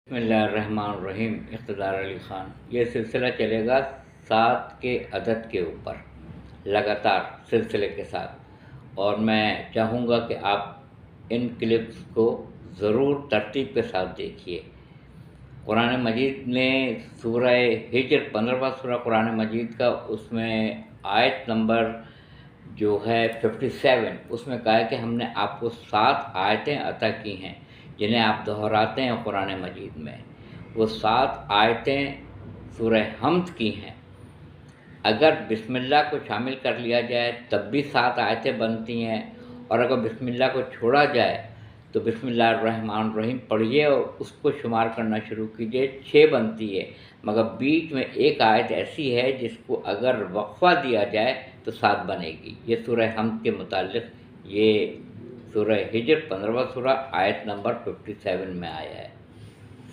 بسم اللہ الرحمن الرحیم۔ اقتدار علی خان۔ یہ سلسلہ چلے گا 7 کے عدد کے اوپر لگاتار سلسلے کے ساتھ، اور میں چاہوں گا کہ آپ ان کلپس کو ضرور ترتیب کے ساتھ دیکھیے۔ قرآن مجید نے سورہ ہجر 15واں سورہ قرآن مجید کا، اس میں آیت نمبر جو ہے 57، اس میں کہا ہے کہ ہم نے آپ کو 7 آیتیں عطا کی ہیں جنہیں آپ دہراتے ہیں قرآن مجید میں۔ وہ 7 آیتیں سورہ حمد کی ہیں۔ اگر بسم اللہ کو شامل کر لیا جائے تب بھی 7 آیتیں بنتی ہیں، اور اگر بسم اللہ کو چھوڑا جائے تو بسم اللہ الرحمن الرحیم پڑھیے اور اس کو شمار کرنا شروع کیجیے، 6 بنتی ہے۔ مگر بیچ میں ایک آیت ایسی ہے جس کو اگر وقفہ دیا جائے تو 7 بنے گی۔ یہ سورہ حمد کے متعلق یہ سورہ ہجر 15واں سورہ آیت نمبر 57 میں آیا ہے۔